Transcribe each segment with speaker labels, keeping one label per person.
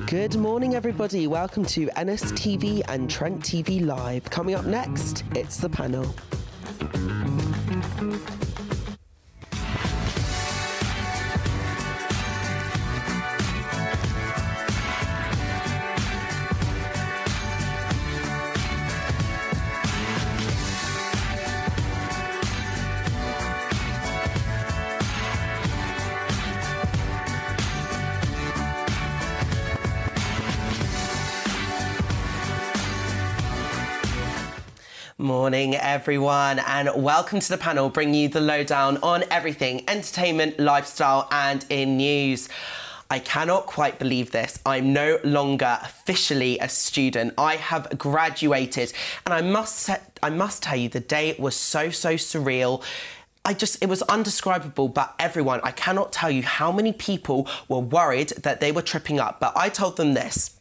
Speaker 1: Good morning, everybody. Welcome to NSTV and Trent TV Live. Coming up next, it's the panel. Morning, everyone, and welcome to the panel, bringing you the lowdown on everything entertainment, lifestyle, and in news. I cannot quite believe this. I'm no longer officially a student. I have graduated, and I must tell you, the day was so surreal. It was undescribable, but everyone, I cannot tell you how many people were worried that they were tripping up, but I told them this.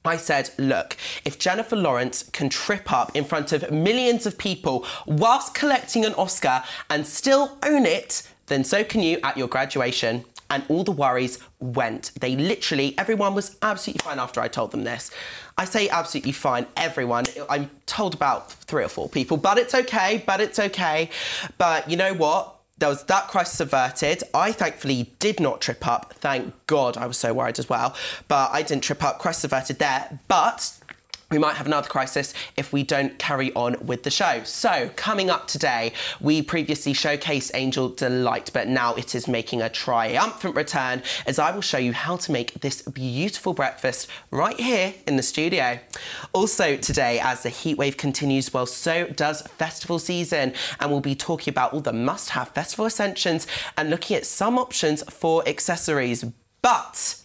Speaker 1: I said, look, if Jennifer Lawrence can trip up in front of millions of people whilst collecting an Oscar and still own it, then so can you at your graduation. And all the worries went. Everyone was absolutely fine after I told them this. I say absolutely fine, everyone. I'm told about 3 or 4 people, but it's okay. But you know what? There was that crisis averted. I thankfully did not trip up. Thank God. I was so worried as well. But I didn't trip up. Crisis averted there. But we might have another crisis if we don't carry on with the show. So, coming up today, we previously showcased Angel Delight, but now it is making a triumphant return as I will show you how to make this beautiful breakfast right here in the studio. Also today, as the heatwave continues, well, so does festival season, and we'll be talking about all the must-have festival essentials and looking at some options for accessories. But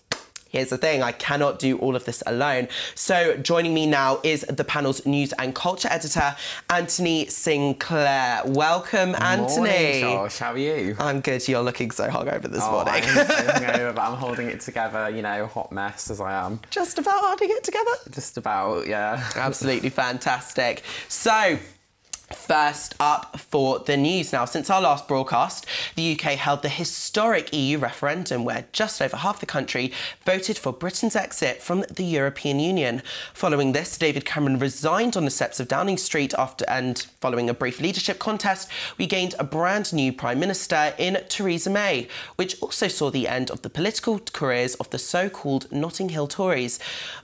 Speaker 1: here's the thing, I cannot do all of this alone. So joining me now is the panel's news and culture editor, Anthony Sinclair. Welcome, Anthony.
Speaker 2: Morning, Josh. How are you?
Speaker 1: I'm good. You're looking so hungover this morning.
Speaker 2: I'm so hungover, but I'm holding it together, you know, hot mess as I am.
Speaker 1: Just about holding it together?
Speaker 2: Just about, yeah.
Speaker 1: Absolutely fantastic. So, first up for the news. Now, since our last broadcast, the UK held the historic EU referendum where just over half the country voted for Britain's exit from the European Union. Following this, David Cameron resigned on the steps of Downing Street and following a brief leadership contest, we gained a brand new Prime Minister in Theresa May, which also saw the end of the political careers of the so-called Notting Hill Tories.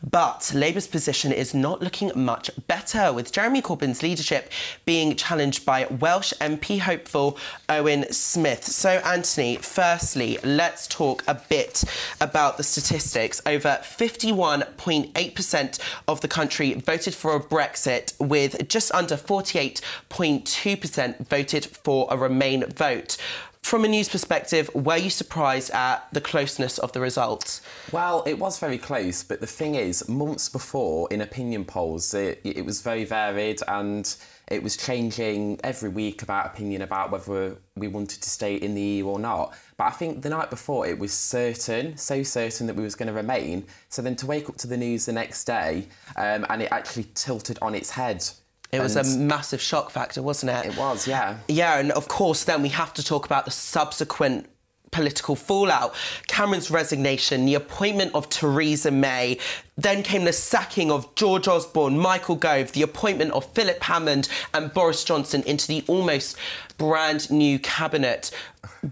Speaker 1: But Labour's position is not looking much better, with Jeremy Corbyn's leadership being challenged by Welsh MP hopeful Owen Smith. So, Anthony, firstly, let's talk a bit about the statistics. Over 51.8% of the country voted for a Brexit, with just under 48.2% voted for a Remain vote. From a news perspective, were you surprised at the closeness of the results?
Speaker 2: Well, it was very close, but the thing is, months before, in opinion polls, it was very varied and it was changing every week about opinion about whether we wanted to stay in the EU or not. But I think the night before it was certain, so certain that we was going to remain. So then to wake up to the news the next day and it actually tilted on its head.
Speaker 1: It was a massive shock factor, wasn't it?
Speaker 2: It was, yeah.
Speaker 1: Yeah, and of course then we have to talk about the subsequent political fallout. Cameron's resignation, the appointment of Theresa May, then came the sacking of George Osborne, Michael Gove, the appointment of Philip Hammond and Boris Johnson into the almost brand new cabinet.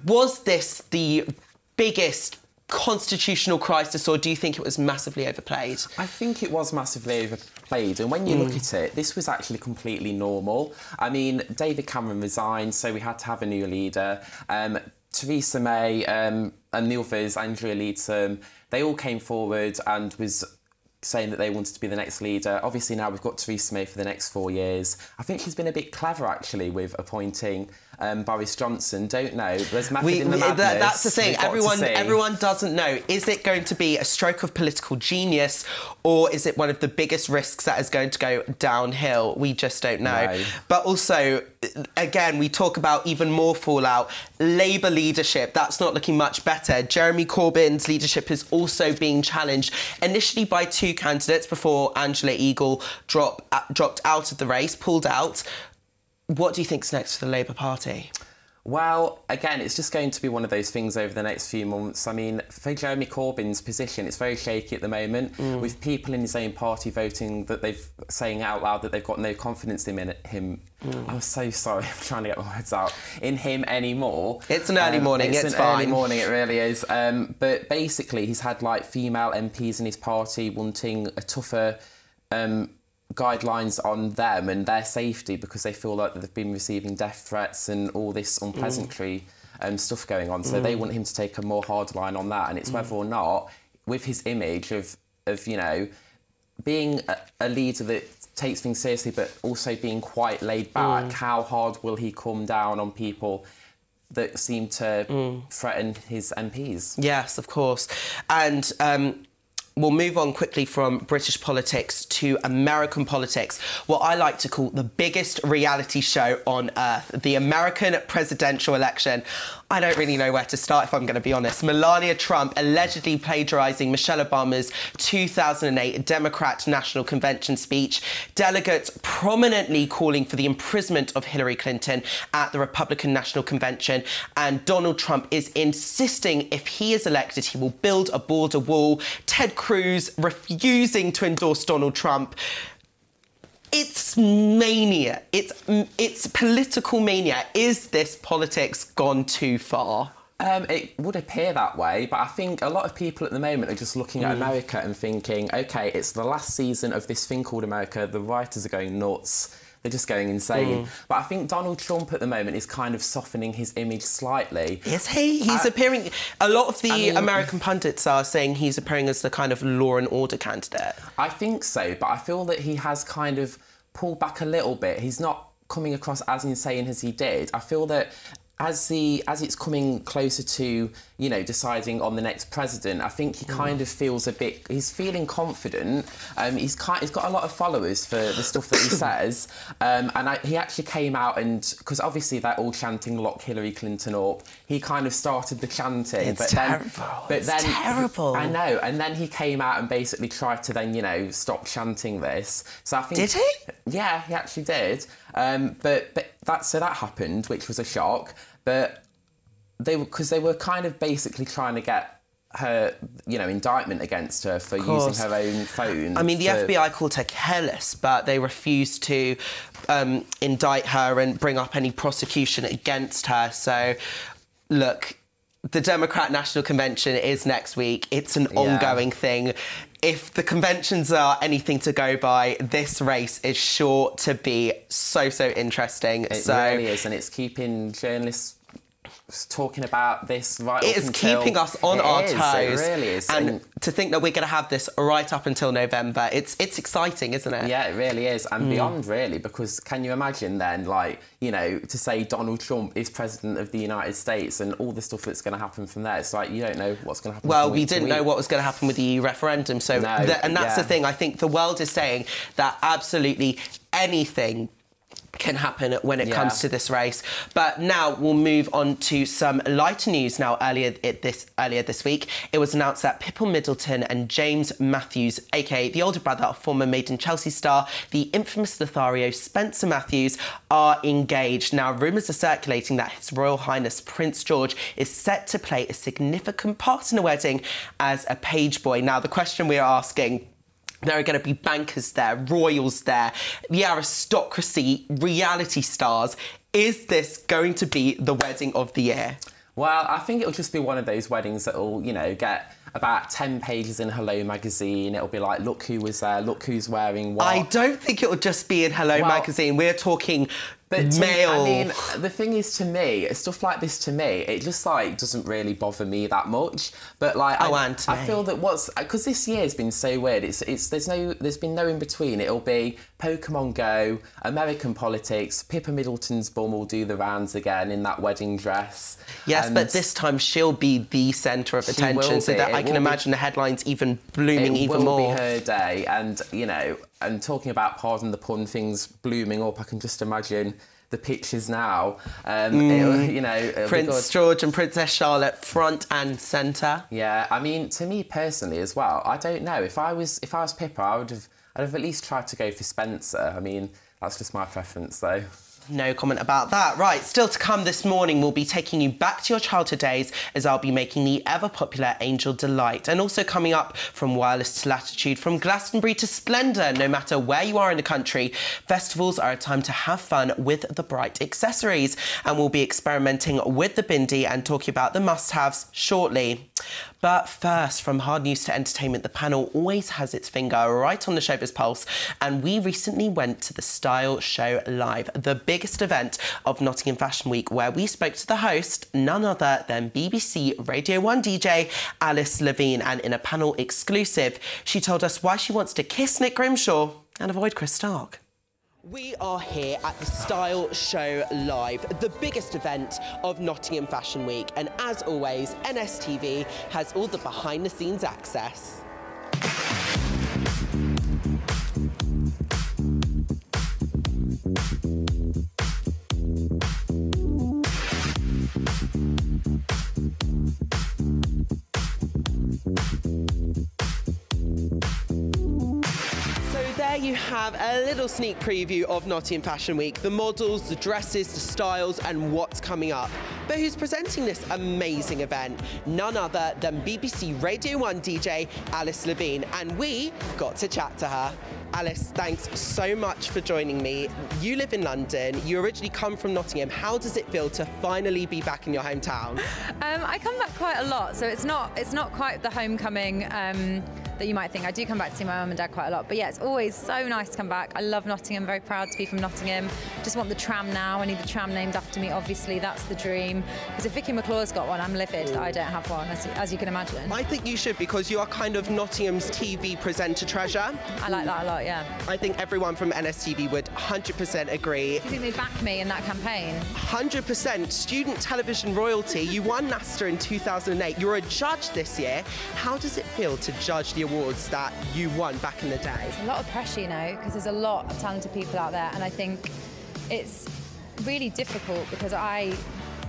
Speaker 1: Was this the biggest constitutional crisis, or do you think it was massively overplayed?
Speaker 2: I think it was massively overplayed, and when you look at it, this was actually completely normal. I mean, David Cameron resigned, so we had to have a new leader. Theresa May and the others, Andrea Leadsom, they all came forward and was saying that they wanted to be the next leader. Obviously now we've got Theresa May for the next 4 years. I think she's been a bit clever actually with appointing Boris Johnson. Don't know. There's method in the madness.
Speaker 1: That's the thing. Everyone doesn't know. Is it going to be a stroke of political genius, or is it one of the biggest risks that is going to go downhill? We just don't know. No. But also, again, we talk about even more fallout. Labour leadership, that's not looking much better. Jeremy Corbyn's leadership is also being challenged, initially by 2 candidates before Angela Eagle dropped out of the race, pulled out. What do you think's next for the Labour Party?
Speaker 2: Well, again, it's just going to be one of those things over the next few months. I mean, for Jeremy Corbyn's position, it's very shaky at the moment, with people in his own party voting that saying out loud that they've got no confidence in him. I'm so sorry, I'm trying to get my words out. In him anymore.
Speaker 1: It's an early morning, it's fine.
Speaker 2: Early morning, it really is. But basically, he's had, like, female MPs in his party wanting a tougher guidelines on them and their safety because they feel like they've been receiving death threats and all this unpleasantry stuff going on. So they want him to take a more hard line on that. And it's whether or not, with his image of you know, being a leader that takes things seriously but also being quite laid back, how hard will he come down on people that seem to threaten his MPs?
Speaker 1: Yes, of course. And we'll move on quickly from British politics to American politics, what I like to call the biggest reality show on earth, the American presidential election. I don't really know where to start, if I'm going to be honest. Melania Trump allegedly plagiarising Michelle Obama's 2008 Democrat National Convention speech, delegates prominently calling for the imprisonment of Hillary Clinton at the Republican National Convention, and Donald Trump is insisting if he is elected, he will build a border wall. Ted Cruz refusing to endorse Donald Trump. It's mania. It's political mania. Is this politics gone too far?
Speaker 2: It would appear that way, but I think a lot of people at the moment are just looking at America and thinking, OK, it's the last season of this thing called America. The writers are going nuts. They're just going insane. But I think Donald Trump at the moment is kind of softening his image slightly.
Speaker 1: Is he? He's appearing... A lot of the American pundits are saying he's appearing as the kind of law and order candidate.
Speaker 2: I think so, but I feel that he has kind of pulled back a little bit. He's not coming across as insane as he did. I feel that as it's coming closer to, you know, deciding on the next president, I think he kind of feels a bit... He's feeling confident. He's got a lot of followers for the stuff that he says. He actually came out and... Because obviously they're all chanting "Lock Hillary Clinton up." He kind of started the chanting.
Speaker 1: It's terrible. It's terrible.
Speaker 2: I know. And then he came out and basically tried to then, you know, stop chanting this. So I think...
Speaker 1: Did he?
Speaker 2: Yeah, he actually did. But that happened, which was a shock. But they were kind of basically trying to get her, you know, indictment against her for using her own phone.
Speaker 1: I mean, the FBI called her careless, but they refused to indict her and bring up any prosecution against her. So, look, the Democrat National Convention is next week. It's an ongoing thing. If the conventions are anything to go by, this race is sure to be so interesting.
Speaker 2: It really is, and it's keeping journalists talking about this right up until...
Speaker 1: It is keeping us on our toes.
Speaker 2: It really is.
Speaker 1: And to think that we're going to have this right up until November, it's exciting, isn't it?
Speaker 2: Yeah, it really is. And beyond, really, because can you imagine then, like, you know, to say Donald Trump is president of the United States and all the stuff that's going to happen from there, it's like you don't know what's going to happen.
Speaker 1: Well, we didn't know what was going to happen with the EU referendum. So, and that's the thing. I think the world is saying that absolutely anything can happen when it comes to this race. But now we'll move on to some lighter news. Now, earlier this week, it was announced that Pippa Middleton and James Matthews, aka the older brother of former Made in Chelsea star, the infamous Lothario Spencer Matthews, are engaged. Now, rumours are circulating that His Royal Highness Prince George is set to play a significant part in the wedding as a page boy. Now, the question we are asking: there are going to be bankers there, royals there, the aristocracy, reality stars. Is this going to be the wedding of the year?
Speaker 2: Well, I think it'll just be one of those weddings that'll, you know, get about 10 pages in Hello magazine. It'll be like, look who was there, look who's wearing what.
Speaker 1: I don't think it'll just be in Hello magazine. We're talking mail.
Speaker 2: I mean, the thing is, to me, stuff like this, to me, it just, like, doesn't really bother me that much. But, like, I feel that because this year's been so weird, there's been no in between. It'll be Pokemon Go, American politics, Pippa Middleton's bum will do the rounds again in that wedding dress.
Speaker 1: Yes, but this time she'll be the centre of attention, so that I can imagine the headlines even blooming even more.
Speaker 2: It will be her day, and, you know, and talking about, pardon the pun, things blooming up, I can just imagine the pictures now. It'll
Speaker 1: Prince George and Princess Charlotte front and centre.
Speaker 2: Yeah, I mean, to me personally as well, I don't know. If I was Pippa, I'd have at least tried to go for Spencer. I mean, that's just my preference, though.
Speaker 1: No comment about that. Right, still to come this morning, we'll be taking you back to your childhood days as I'll be making the ever-popular Angel Delight. And also coming up, from wireless to latitude, from Glastonbury to splendour, no matter where you are in the country, festivals are a time to have fun with the bright accessories. And we'll be experimenting with the bindi and talking about the must-haves shortly. But first, from hard news to entertainment, the panel always has its finger right on the showbiz pulse. And we recently went to the Style Show Live, the biggest event of Nottingham Fashion Week, where we spoke to the host, none other than BBC Radio 1 DJ Alice Levine. And in a panel exclusive, she told us why she wants to kiss Nick Grimshaw and avoid Chris Stark. We are here at the Style Show Live, the biggest event of Nottingham Fashion Week. And as always, NSTV has all the behind-the-scenes access. There you have a little sneak preview of Nottingham Fashion Week, the models, the dresses, the styles and what's coming up. But who's presenting this amazing event? None other than BBC Radio 1 DJ Alice Levine, and we got to chat to her. Alice, thanks so much for joining me. You live in London, you originally come from Nottingham. How does it feel to finally be back in your hometown?
Speaker 3: I come back quite a lot, so it's not quite the homecoming that you might think. I do come back to see my mum and dad quite a lot, but yeah, it's always so nice to come back. I love Nottingham, very proud to be from Nottingham. Just want the tram now. I need the tram named after me, obviously, that's the dream. Because if Vicky McClaw's got one, I'm livid that I don't have one, as you can imagine.
Speaker 1: I think you should, because you are kind of Nottingham's TV presenter treasure.
Speaker 3: I like that a lot, yeah.
Speaker 1: I think everyone from NSTV would 100% agree.
Speaker 3: Do you think they back me in that campaign?
Speaker 1: 100%. Student television royalty. You won NASTA in 2008. You're a judge this year. How does it feel to judge the awards that you won back in the day?
Speaker 3: It's a lot of pressure, you know, because there's a lot of talented people out there, and I think it's really difficult because I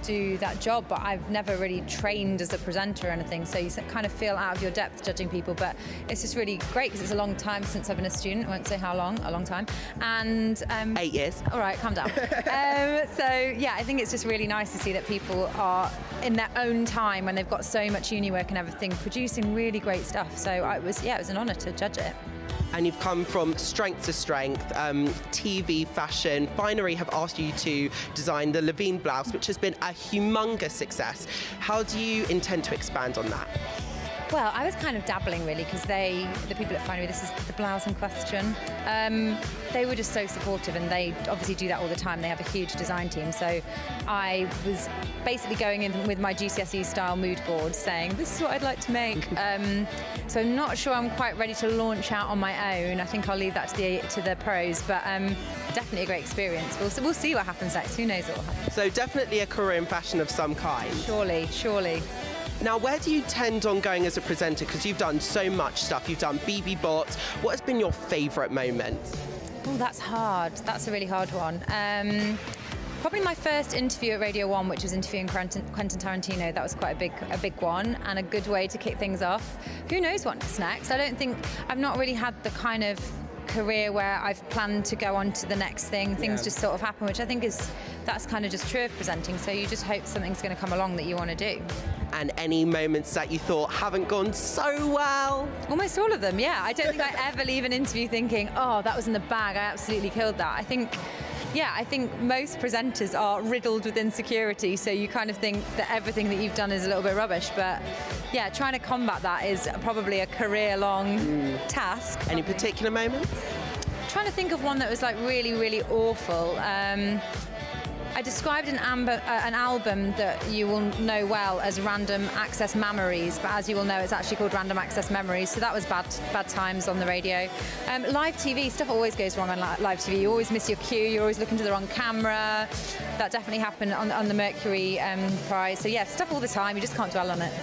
Speaker 3: do that job, but I've never really trained as a presenter or anything, so you kind of feel out of your depth judging people. But it's just really great because it's a long time since I've been a student. I won't say how long, a long time. And
Speaker 1: 8 years.
Speaker 3: All right, calm down. So yeah, I think it's just really nice to see that people are in their own time, when they've got so much uni work and everything, producing really great stuff. So it was an honour to judge it.
Speaker 1: And you've come from strength to strength. TV, fashion, Finery have asked you to design the Levine blouse, which has been a humongous success. How do you intend to expand on that?
Speaker 3: Well, I was kind of dabbling really, because the people at Finery, this is the blouse in question, they were just so supportive, and they obviously do that all the time. They have a huge design team. So I was basically going in with my GCSE style mood board saying, this is what I'd like to make. So I'm not sure I'm quite ready to launch out on my own. I think I'll leave that to the pros, but definitely a great experience. We'll see what happens next. Who knows what will happen.
Speaker 1: So definitely a career in fashion of some kind.
Speaker 3: Surely, surely.
Speaker 1: Now, where do you tend on going as a presenter? Because you've done so much stuff. You've done BB Bot. What has been your favourite moment?
Speaker 3: Oh, that's hard. That's a really hard one. Probably my first interview at Radio 1, which was interviewing Quentin Tarantino. That was quite a big one, and a good way to kick things off. Who knows what's next? I've not really had the kind of career where I've planned to go on to the next thing. Things just sort of happen, which I think that's kind of just true of presenting. So you just hope something's going to come along that you want to do.
Speaker 1: And any moments that you thought haven't gone so well?
Speaker 3: Almost all of them, yeah. I don't think I ever leave an interview thinking, oh, that was in the bag, I absolutely killed that. I think most presenters are riddled with insecurity, so you kind of think that everything that you've done is a little bit rubbish. But yeah, trying to combat that is probably a career-long task.
Speaker 1: Any particular moments?
Speaker 3: Trying to think of one that was like really, really awful. I described an album that you will know well as Random Access Memories, but as you will know, it's actually called Random Access Memories, so that was bad times on the radio. Live TV, stuff always goes wrong on live TV. You always miss your cue, you're always looking to the wrong camera. That definitely happened on the Mercury Prize. So yeah, stuff all the time, you just can't dwell on it.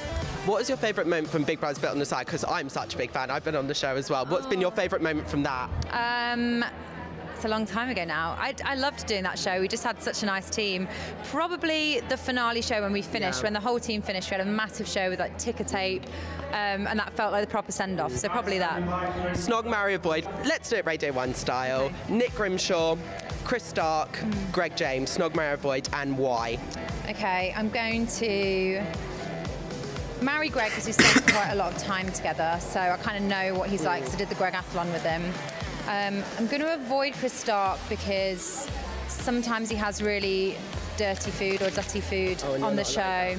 Speaker 1: What is your favourite moment from Big Brother's Bit on the Side? Because I'm such a big fan, I've been on the show as well. What's been your favourite moment from that?
Speaker 3: It's a long time ago now. I loved doing that show. We just had such a nice team. Probably the finale show when we finished, when the whole team finished, we had a massive show with like ticker tape, and that felt like the proper send-off. So probably that.
Speaker 1: Snog, marry, avoid. Let's do it Radio 1 style.
Speaker 3: Okay.
Speaker 1: Nick Grimshaw, Chris Stark, Greg James, Snog, marry, avoid, and why? Okay,
Speaker 3: I'm going to marry Greg because we spent quite a lot of time together, so I kind of know what he's like because I did the Gregathlon with him. I'm going to avoid Chris Stark because sometimes he has really dirty food or dirty food on the show.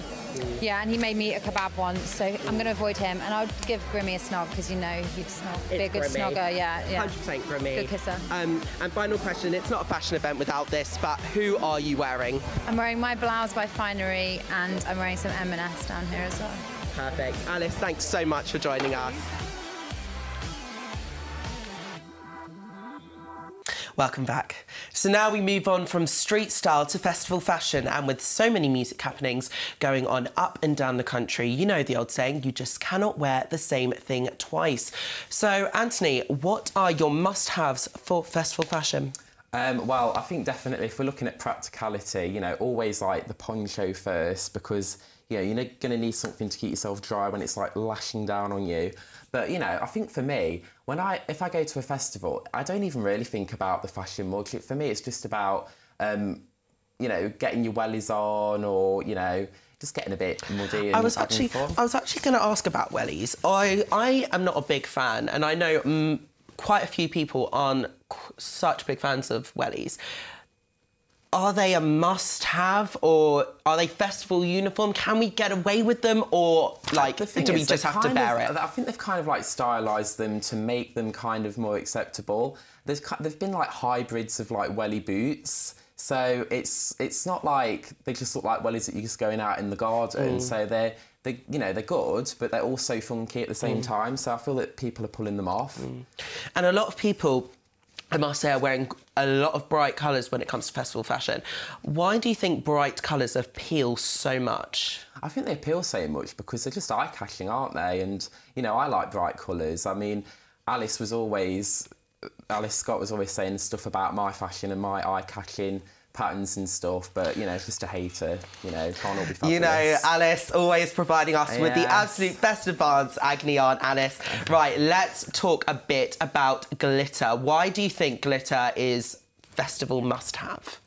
Speaker 3: Yeah, and he made me a kebab once, so I'm going to avoid him. And I'll give Grimmy a snog because you know he'd snog. Be a good
Speaker 1: Grimmy.
Speaker 3: snogger, yeah.
Speaker 1: 100% Grimmy.
Speaker 3: Good kisser.
Speaker 1: And final question, it's not a fashion event without this, but who are you wearing?
Speaker 3: I'm wearing my blouse by Finery, and I'm wearing some M&S down here as well.
Speaker 1: Perfect. Alice, thanks so much for joining us. Welcome back. So now we move on from street style to festival fashion, and with so many music happenings going on up and down the country, you know the old saying, you just cannot wear the same thing twice. So, Anthony, what are your must-haves for festival fashion?
Speaker 2: Well, I think definitely if we're looking at practicality, you know, always like the poncho first, because, you know, you're going to need something to keep yourself dry when it's like lashing down on you. But, you know, I think for me, if I go to a festival, I don't even really think about the fashion much. For me, it's just about, you know, getting your wellies on, or, you know, just getting a bit muddy and
Speaker 1: I was actually going to ask about wellies. I am not a big fan, and I know quite a few people aren't such big fans of wellies. Are they a must-have, or are they festival uniform? Can we get away with them, or like do we just have to bear it?
Speaker 2: I think they've kind of like stylised them to make them kind of more acceptable. There've been like hybrids of like welly boots, so it's not like they just look like wellies that you're just going out in the garden. So they're you know, they're good, but they're also funky at the same time. So I feel that people are pulling them off.
Speaker 1: And a lot of people, I must say, are wearing a lot of bright colours when it comes to festival fashion. Why do you think bright colours appeal so much?
Speaker 2: I think they appeal so much because they're just eye-catching, aren't they? And, you know, I like bright colours. I mean, Alice Scott was always saying stuff about my fashion and my eye-catching patterns and stuff, but, you know, it's just a hater, you know, can't all be fabulous.
Speaker 1: You know, Alice always providing us with the absolute best advance. Agony on, Alice. Right, let's talk a bit about glitter. Why do you think glitter is festival must-have?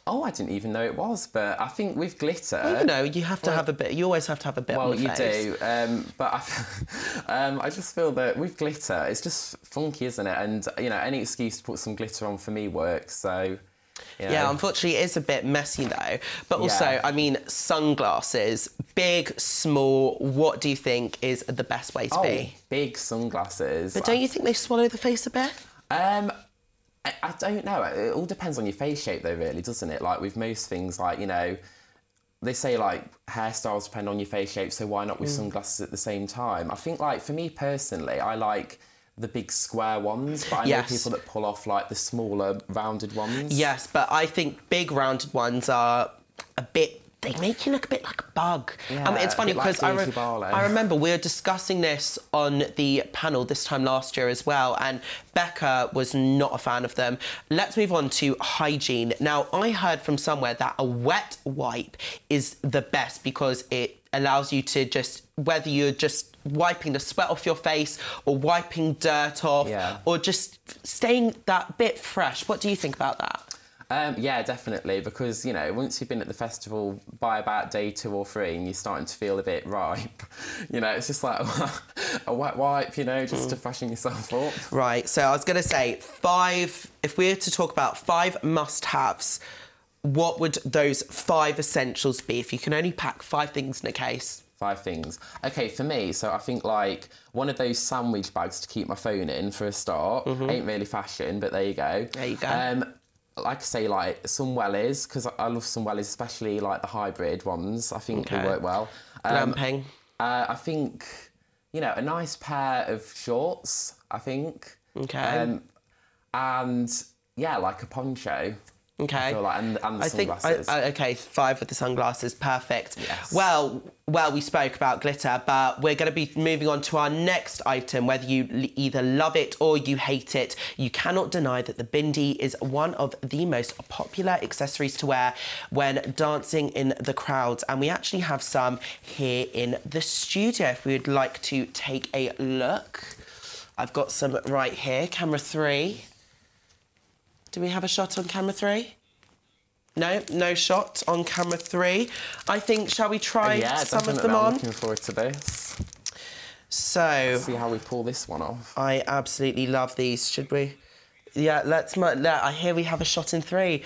Speaker 2: Oh, I didn't even know it was, but I think with glitter...
Speaker 1: Well, you know, you have to have a bit, you always have to have a bit on the face.
Speaker 2: Well, you do, but I just feel that with glitter, it's just funky, isn't it? And, you know, any excuse to put some glitter on for me works, so... You know.
Speaker 1: Yeah, unfortunately, it is a bit messy, though. But also, I mean, sunglasses, big, small, what do you think is the best way to be?
Speaker 2: Big sunglasses.
Speaker 1: But don't you think they swallow the face a bit?
Speaker 2: I don't know. It all depends on your face shape, though, really, doesn't it? Like, with most things, like, you know, they say, like, hairstyles depend on your face shape, so why not with sunglasses at the same time? I think, like, for me personally, I like the big square ones, but I know people that pull off like the smaller rounded ones.
Speaker 1: Yes, but I think big rounded ones are a bit, they make you look a bit like a bug.
Speaker 2: Yeah,
Speaker 1: it's funny because
Speaker 2: like
Speaker 1: I remember we were discussing this on the panel this time last year as well, and Becca was not a fan of them. Let's move on to hygiene. Now, I heard from somewhere that a wet wipe is the best because it allows you to just, whether you're just wiping the sweat off your face or wiping dirt off or just staying that bit fresh. What do you think about that?
Speaker 2: Yeah, definitely, because, you know, once you've been at the festival by about day 2 or 3 and you're starting to feel a bit ripe, you know, it's just like a wet wipe, you know, just to freshen yourself up.
Speaker 1: Right, so I was going to say 5, if we were to talk about 5 must-haves, what would those 5 essentials be if you can only pack 5 things in a case?
Speaker 2: 5 things. Okay, for me, so I think like one of those sandwich bags to keep my phone in for a start. Ain't really fashion, but there you go.
Speaker 1: There you go.
Speaker 2: Like I say, like some wellies, because I love some wellies, especially like the hybrid ones. I think they work well.
Speaker 1: Glamping.
Speaker 2: I think, you know, a nice pair of shorts, I think.
Speaker 1: Okay.
Speaker 2: And yeah, like a poncho.
Speaker 1: Okay.
Speaker 2: I feel like, and the sunglasses.
Speaker 1: Okay, 5 with the sunglasses, perfect.
Speaker 2: Yes.
Speaker 1: Well, we spoke about glitter, but we're going to be moving on to our next item. Whether you either love it or you hate it, you cannot deny that the bindi is one of the most popular accessories to wear when dancing in the crowds. And we actually have some here in the studio if we would like to take a look. I've got some right here, camera 3. Do we have a shot on camera 3? No shot on camera 3. I think, shall we try some of them on?
Speaker 2: I'm looking forward to this.
Speaker 1: So...
Speaker 2: Let's see how we pull this one off.
Speaker 1: I absolutely love these. Should we? Yeah, I hear we have a shot in 3.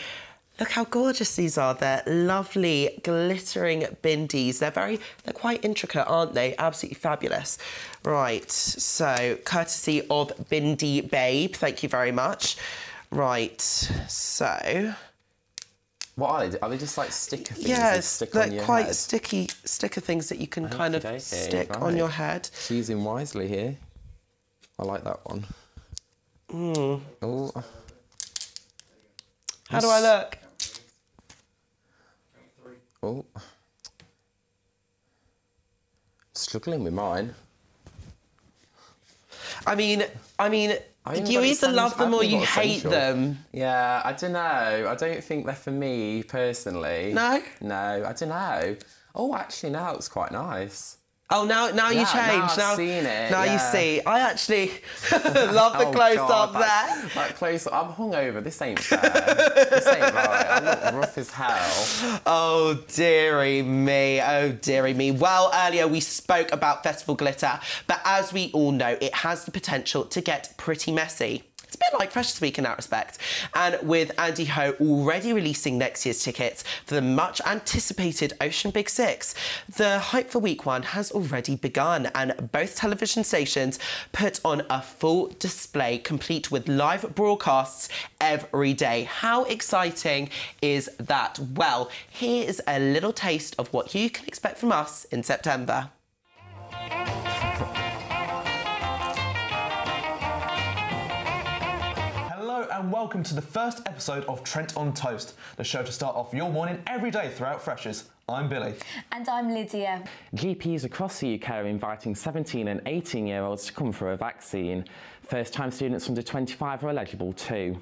Speaker 1: Look how gorgeous these are. They're lovely, glittering bindis. They're quite intricate, aren't they? Absolutely fabulous. Right, so courtesy of Bindi Babe. Thank you very much. Right, so...
Speaker 2: What are they? Are they just like sticker things?
Speaker 1: Yeah,
Speaker 2: stick
Speaker 1: like
Speaker 2: on your
Speaker 1: quite
Speaker 2: head?
Speaker 1: sticker things that you can kind of stick on your head.
Speaker 2: She's using wisely here. I like that one. Oh.
Speaker 1: How do I look?
Speaker 2: Oh. Struggling with mine.
Speaker 1: I mean, you either love them or you hate them.
Speaker 2: Yeah, I don't know. I don't think they're for me, personally.
Speaker 1: No?
Speaker 2: No, I don't know. Oh, actually, now it's quite nice.
Speaker 1: Oh, now you change.
Speaker 2: Now I've seen it.
Speaker 1: Now you see. I actually love the close-up there.
Speaker 2: That close-up. I'm hungover. This ain't fair. This ain't right. I look rough as hell.
Speaker 1: Oh, dearie me. Oh, dearie me. Well, earlier we spoke about festival glitter, but as we all know, it has the potential to get pretty messy. It's a bit like Freshers Week in that respect. And with Andy Ho already releasing next year's tickets for the much-anticipated Ocean Big 6, the hype for week 1 has already begun, and both television stations put on a full display complete with live broadcasts every day. How exciting is that? Well, here is a little taste of what you can expect from us in September.
Speaker 4: Hello and welcome to the first episode of Trent on Toast, the show to start off your morning every day throughout Freshers. I'm Billy.
Speaker 5: And I'm Lydia.
Speaker 2: GPs across the UK are inviting 17 and 18-year-olds to come for a vaccine. First-time students under 25 are eligible too.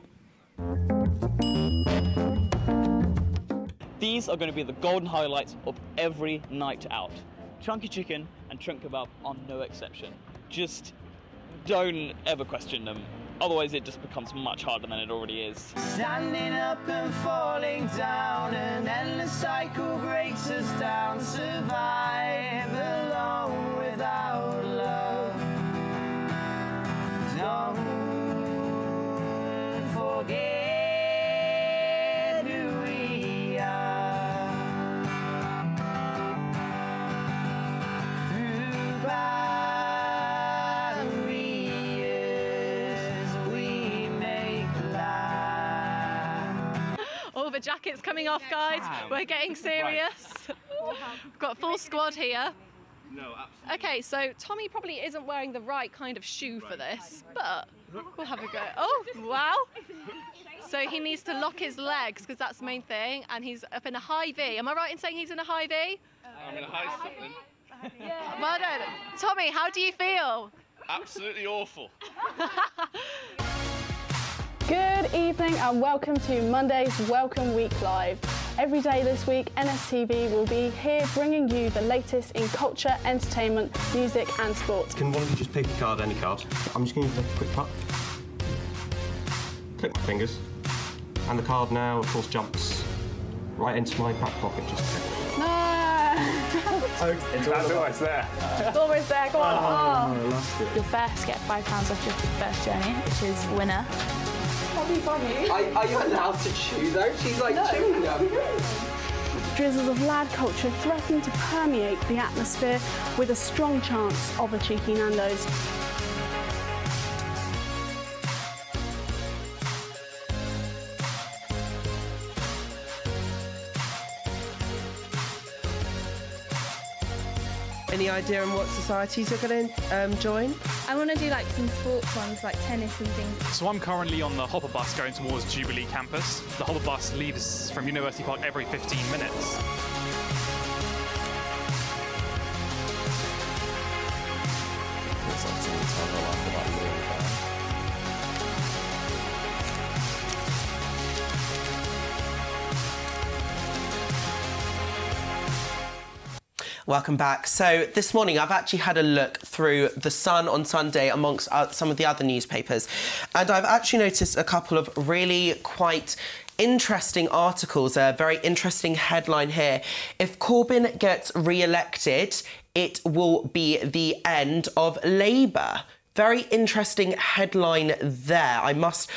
Speaker 6: These are going to be the golden highlights of every night out. Chunky chicken and shrimp kebab are no exception. Just don't ever question them. Otherwise, it just becomes much harder than it already is.
Speaker 7: Standing up and falling down, an endless cycle breaks us down. Survive alone without love. Don't forget who we are. Through
Speaker 8: all the jackets coming off, guys. We're getting serious. We've got a full squad here.
Speaker 6: No, absolutely.
Speaker 8: Okay, so Tommy probably isn't wearing the right kind of shoe for this, but we'll have a go. Oh, wow. So he needs to lock his legs, because that's the main thing, and he's up in a high V. Am I right in saying he's in a high V?
Speaker 6: I'm in a high something.
Speaker 8: Well done. Tommy, how do you feel?
Speaker 6: Absolutely awful.
Speaker 9: Good evening and welcome to Monday's Welcome Week Live. Every day this week, NSTV will be here bringing you the latest in culture, entertainment, music and sport.
Speaker 10: Can one of you just pick a card, any card? I'm just going to make a quick cut. Click my fingers. And the card now, of course, jumps right into my back pocket just a second.
Speaker 9: No!
Speaker 10: It's almost there.
Speaker 9: It's almost there, go on.
Speaker 10: I lost it.
Speaker 11: You'll first get £5 off your first journey, which is winner.
Speaker 9: That'd be funny.
Speaker 1: Are you allowed to chew though? She's like chewing them.
Speaker 9: Drizzles of lad culture threaten to permeate the atmosphere with a strong chance of a cheeky Nando's.
Speaker 1: Any idea on what societies you're going to join?
Speaker 11: I want to do like some sports ones, like tennis and things.
Speaker 5: So I'm currently on the hopper bus going towards Jubilee campus. The hopper bus leaves from University Park every 15 minutes.
Speaker 1: Welcome back. So this morning I've actually had a look through The Sun on Sunday amongst some of the other newspapers, and I've actually noticed a couple of really quite interesting articles. A very interesting headline here. If Corbyn gets re-elected, it will be the end of Labour. Very interesting headline there. I must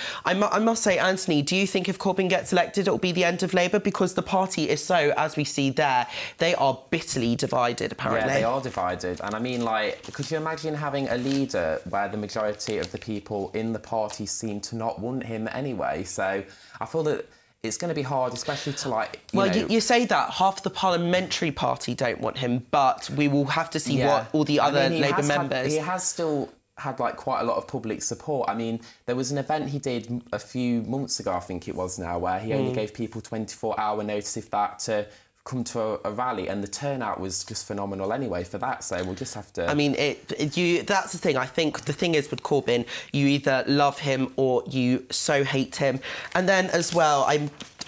Speaker 1: say, Anthony, do you think if Corbyn gets elected, it will be the end of Labour? Because the party is so, as we see there, they are bitterly divided, apparently.
Speaker 2: Yeah, they are divided. And I mean, like, could you imagine having a leader where the majority of the people in the party seem to not want him anyway? So I feel that it's going to be hard, especially to, like,
Speaker 1: you say that half the parliamentary party don't want him, but we will have to see what all the other Labour members...
Speaker 2: He has still had like quite a lot of public support. I mean, there was an event he did a few months ago, I think it was now, where he only gave people 24-hour notice, if that, to come to a rally, and the turnout was just phenomenal anyway for that, so we'll just have to...
Speaker 1: I mean, that's the thing. I think the thing is with Corbyn, you either love him or you so hate him. And then as well,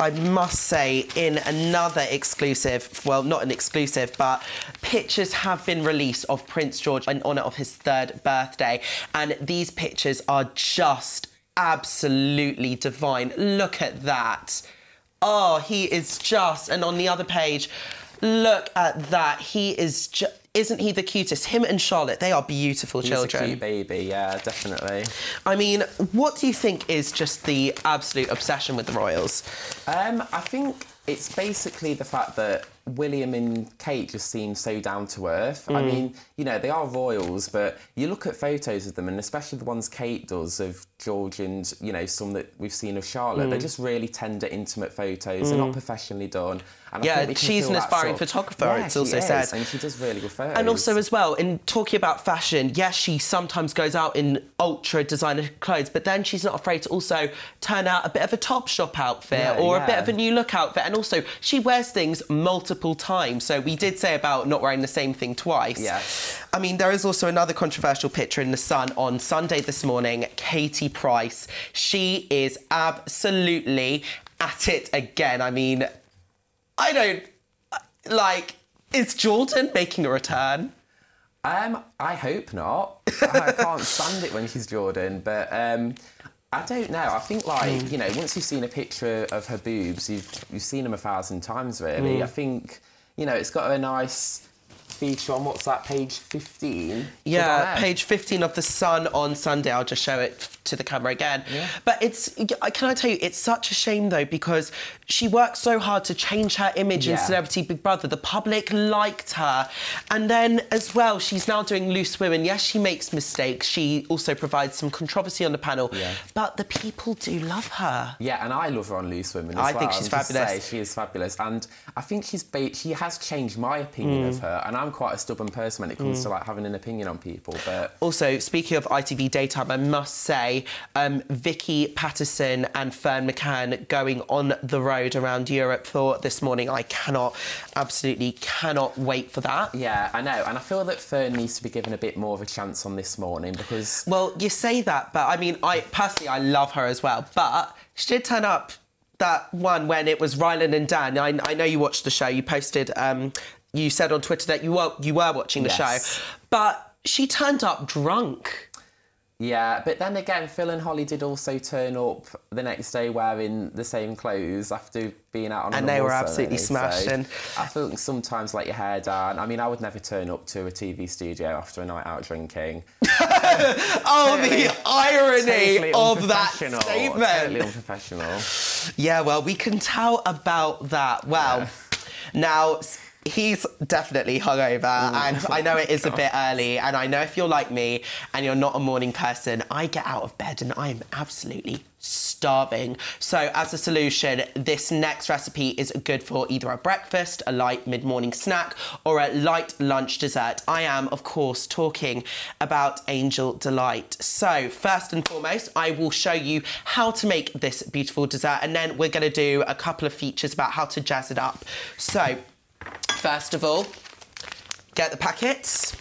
Speaker 1: I must say, in another exclusive, well, not an exclusive, but pictures have been released of Prince George in honour of his 3rd birthday, and these pictures are just absolutely divine. Look at that. Oh, he is just... And on the other page, look at that. He is just... Isn't he the cutest? Him and Charlotte, they are beautiful children.
Speaker 2: He's a cute baby, yeah, definitely.
Speaker 1: I mean, what do you think is just the absolute obsession with the royals?
Speaker 2: I think it's basically the fact that William and Kate just seem so down to earth. I mean, you know, they are royals, but you look at photos of them, and especially the ones Kate does of George and, you know, some that we've seen of Charlotte, they're just really tender, intimate photos. They're not professionally done. And I think
Speaker 1: she's an aspiring photographer, it's also said.
Speaker 2: And she does really good photos.
Speaker 1: And also as well, in talking about fashion, yes, she sometimes goes out in ultra designer clothes, but then she's not afraid to also turn out a bit of a Topshop outfit or a bit of a new look outfit. And also, she wears things multiple times. So we did say about not wearing the same thing twice.
Speaker 2: Yeah.
Speaker 1: I mean, there is also another controversial picture in The Sun on Sunday this morning. Katie Price. She is absolutely at it again. I mean, I don't... Like, is Jordan making a return?
Speaker 2: I hope not. I can't stand it when she's Jordan, but I don't know. I think, like, you know, once you've seen a picture of her boobs, you've seen them 1,000 times, really. I think, you know, it's got a nice feature on, what's that, page 15?
Speaker 1: Yeah, page 15 of The Sun on Sunday. I'll just show it to the camera again. Yeah. But can I tell you, it's such a shame, though, because she worked so hard to change her image in Celebrity Big Brother. The public liked her. And then, as well, she's now doing Loose Women. Yes, she makes mistakes. She also provides some controversy on the panel. Yeah. But the people do love her.
Speaker 2: Yeah, and I love her on Loose Women as well.
Speaker 1: I think she's fabulous.
Speaker 2: Say, she is fabulous. And I think she has changed my opinion of her. And I'm quite a stubborn person when it comes to, like, having an opinion on people. But
Speaker 1: also, speaking of ITV Daytime, I must say, Vicky Patterson and Fern McCann going on the road around Europe for this morning. I absolutely cannot wait for that.
Speaker 2: Yeah, I know. And I feel that Fern needs to be given a bit more of a chance on this morning because...
Speaker 1: Well, you say that, but I mean, personally, I love her as well. But she did turn up that one when it was Ryland and Dan. I know you watched the show. You posted... you said on Twitter that you were watching the show. But she turned up drunk.
Speaker 2: Yeah, but then again, Phil and Holly did also turn up the next day wearing the same clothes after being out on
Speaker 1: and they were absolutely smashing.
Speaker 2: So I feel sometimes let your hair down. I mean, I would never turn up to a TV studio after a night out drinking.
Speaker 1: Oh, the irony of that statement.
Speaker 2: Totally unprofessional.
Speaker 1: Yeah, well, we can tell about that. Well, now... He's definitely hungover, and I know it is a bit early, and I know if you're like me and you're not a morning person, I get out of bed and I'm absolutely starving. So as a solution, this next recipe is good for either a breakfast, a light mid-morning snack, or a light lunch dessert. I am, of course, talking about Angel Delight. So first and foremost, I will show you how to make this beautiful dessert, and then we're going to do a couple of features about how to jazz it up. So first of all, get the packets.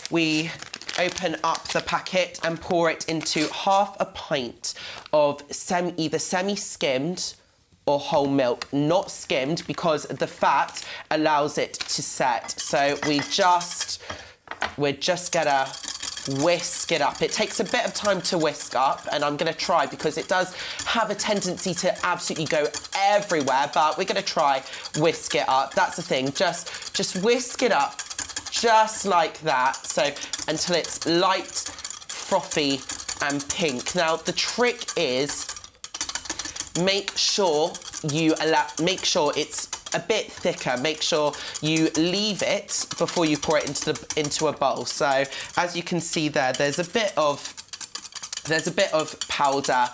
Speaker 1: We open up the packet and pour it into half a pint of either semi-skimmed or whole milk, not skimmed because the fat allows it to set. So we're just gonna whisk it up. It takes a bit of time to whisk up, and I'm gonna try because it does have a tendency to absolutely go everywhere, but we're gonna try whisk it up. That's the thing, just whisk it up just like that, so until it's light, frothy and pink. Now the trick is make sure it's a bit thicker. Make sure you leave it before you pour it into a bowl. So as you can see there, there's a bit of powder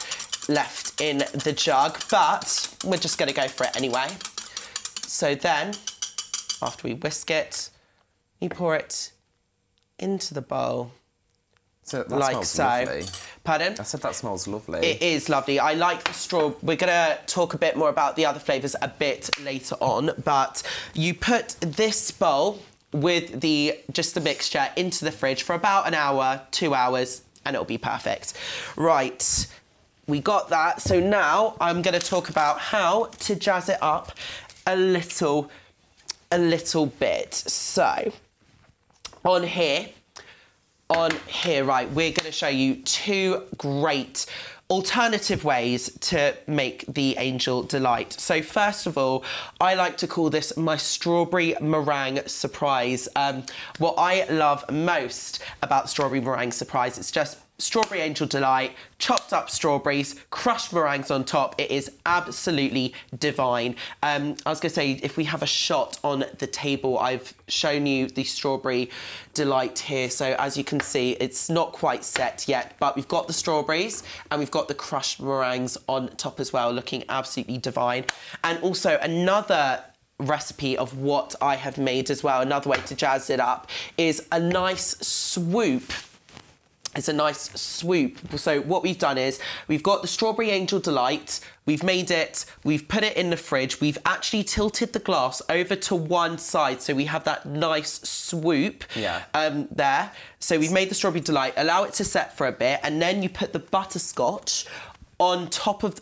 Speaker 1: left in the jug, but we're just going to go for it anyway. So then, after we whisk it, you pour it into the bowl.
Speaker 2: So that
Speaker 1: like
Speaker 2: smells
Speaker 1: so.
Speaker 2: Lovely.
Speaker 1: Pardon?
Speaker 2: I said that smells lovely.
Speaker 1: It is lovely. I like the straw. We're going to talk a bit more about the other flavours a bit later on, but you put this bowl with just the mixture into the fridge for about an hour, 2 hours, and it'll be perfect. Right, we got that. So now I'm going to talk about how to jazz it up a little bit. So on here, right, we're going to show you two great alternative ways to make the Angel Delight. So first of all, I like to call this my strawberry meringue surprise. What I love most about strawberry meringue surprise, it's just strawberry Angel Delight, chopped up strawberries, crushed meringues on top. It is absolutely divine. I was going to say, if we have a shot on the table, I've shown you the strawberry delight here. So as you can see, it's not quite set yet, but we've got the strawberries and we've got the crushed meringues on top as well, looking absolutely divine. And also another recipe of what I have made as well, another way to jazz it up, is a nice swoop. It's a nice swoop. So what we've done is we've got the strawberry Angel Delight, we've made it, we've put it in the fridge, we've actually tilted the glass over to one side so we have that nice swoop there. So we've made the strawberry delight, allow it to set for a bit, and then you put the butterscotch on top of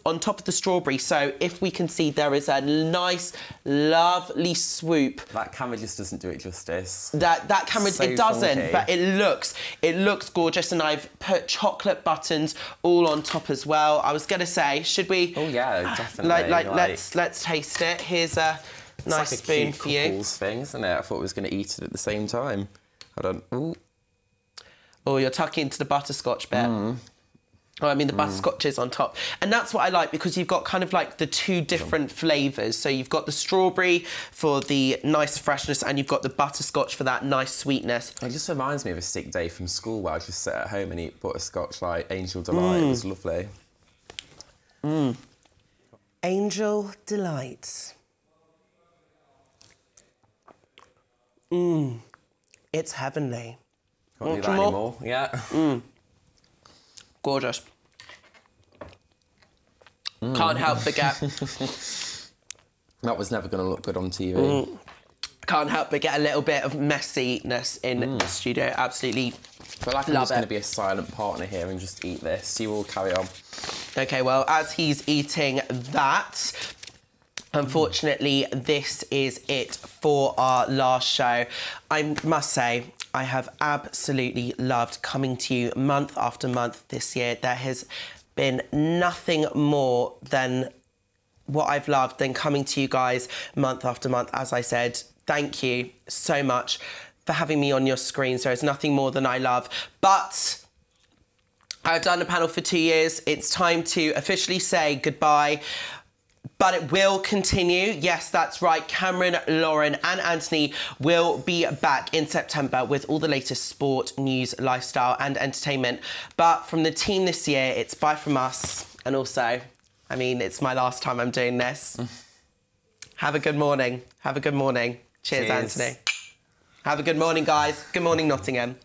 Speaker 1: the strawberry. So if we can see, there is a nice, lovely swoop.
Speaker 2: That camera just doesn't do it justice.
Speaker 1: That camera,
Speaker 2: so
Speaker 1: it doesn't,
Speaker 2: funky.
Speaker 1: but it looks gorgeous. And I've put chocolate buttons all on top as well. I was gonna say, should we?
Speaker 2: Oh yeah, definitely.
Speaker 1: Let's taste it. Here's a nice
Speaker 2: like a
Speaker 1: spoon
Speaker 2: cute
Speaker 1: for you.
Speaker 2: couples thing, isn't it? I thought we was gonna eat it at the same time. Hold on. Ooh.
Speaker 1: Oh, you're tucking into the butterscotch bit. Oh, I mean, the butterscotch is on top. And that's what I like, because you've got kind of like the two different flavours. So you've got the strawberry for the nice freshness, and you've got the butterscotch for that nice sweetness.
Speaker 2: It just reminds me of a sick day from school where I just sit at home and eat butterscotch like Angel Delight. It was lovely.
Speaker 1: Angel Delight. It's heavenly.
Speaker 2: Can't do that anymore. Yeah.
Speaker 1: Gorgeous. Can't help but get...
Speaker 2: That was never going to look good on TV.
Speaker 1: Can't help but get a little bit of messiness in the studio. Absolutely
Speaker 2: I feel like I'm just going to be a silent partner here and just eat this. You all carry on.
Speaker 1: OK, well, as he's eating that, unfortunately, this is it for our last show. I must say, I have absolutely loved coming to you month after month this year. There has been nothing more than what I've loved than coming to you guys month after month. As I said, thank you so much for having me on your screens. There is nothing more than I love. But I've done a panel for 2 years. It's time to officially say goodbye. But it will continue. Yes, that's right. Cameron, Lauren and Anthony will be back in September with all the latest sport, news, lifestyle and entertainment. But from the team this year, it's bye from us. And also, I mean, it's my last time I'm doing this. Have a good morning. Have a good morning. Cheers, Anthony. Have a good morning, guys. Good morning, Nottingham.